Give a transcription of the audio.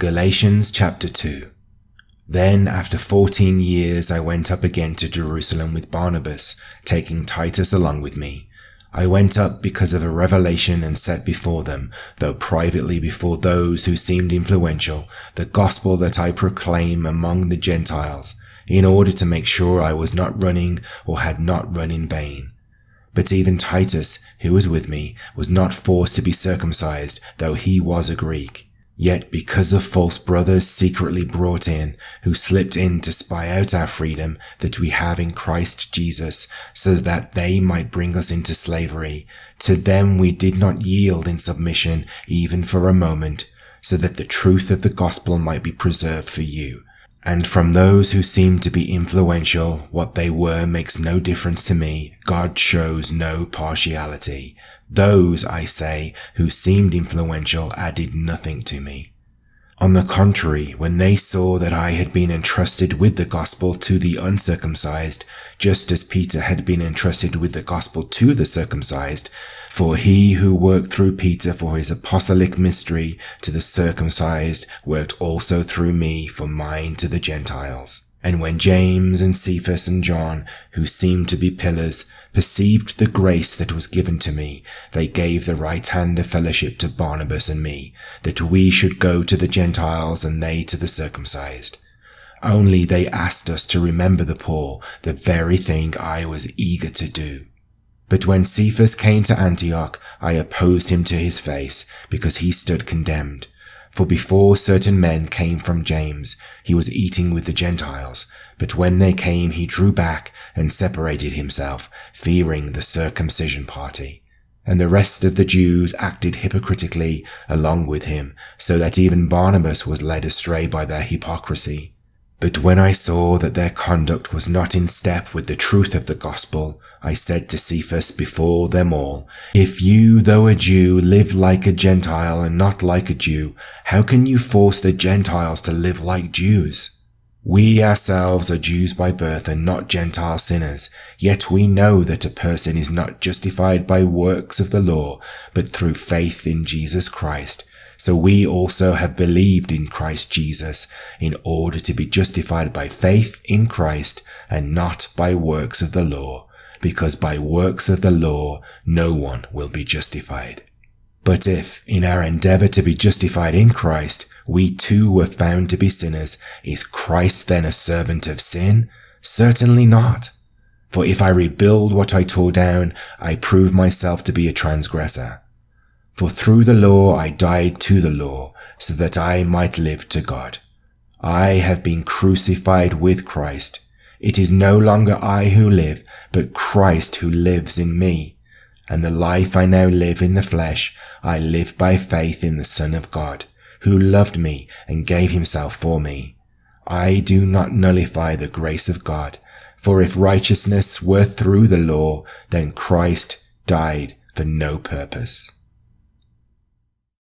Galatians chapter 2. Then after 14 years I went up again to Jerusalem with Barnabas, taking Titus along with me. I went up because of a revelation and set before them, though privately before those who seemed influential, the gospel that I proclaim among the Gentiles, in order to make sure I was not running or had not run in vain. But even Titus, who was with me, was not forced to be circumcised, though he was a Greek. Yet because of false brothers secretly brought in, who slipped in to spy out our freedom that we have in Christ Jesus, so that they might bring us into slavery, to them we did not yield in submission even for a moment, so that the truth of the gospel might be preserved for you. And from those who seem to be influential, what they were makes no difference to me. God shows no partiality. Those, I say, who seemed influential added nothing to me. On the contrary, when they saw that I had been entrusted with the gospel to the uncircumcised, just as Peter had been entrusted with the gospel to the circumcised, for he who worked through Peter for his apostolic mystery to the circumcised worked also through me for mine to the Gentiles. And when James and Cephas and John, who seemed to be pillars, perceived the grace that was given to me, they gave the right hand of fellowship to Barnabas and me, that we should go to the Gentiles and they to the circumcised. Only they asked us to remember the poor, the very thing I was eager to do. But when Cephas came to Antioch, I opposed him to his face, because he stood condemned. For before certain men came from James, he was eating with the Gentiles, but when they came he drew back and separated himself, fearing the circumcision party. And the rest of the Jews acted hypocritically along with him, so that even Barnabas was led astray by their hypocrisy. But when I saw that their conduct was not in step with the truth of the gospel, I said to Cephas before them all, "If you, though a Jew, live like a Gentile and not like a Jew, how can you force the Gentiles to live like Jews? We ourselves are Jews by birth and not Gentile sinners, yet we know that a person is not justified by works of the law, but through faith in Jesus Christ. So we also have believed in Christ Jesus, in order to be justified by faith in Christ and not by works of the law, because by works of the law no one will be justified. But if, in our endeavor to be justified in Christ, we too were found to be sinners, is Christ then a servant of sin? Certainly not. For if I rebuild what I tore down, I prove myself to be a transgressor. For through the law I died to the law, so that I might live to God. I have been crucified with Christ. It is no longer I who live, but Christ who lives in me. And the life I now live in the flesh, I live by faith in the Son of God, who loved me and gave himself for me. I do not nullify the grace of God, for if righteousness were through the law, then Christ died for no purpose.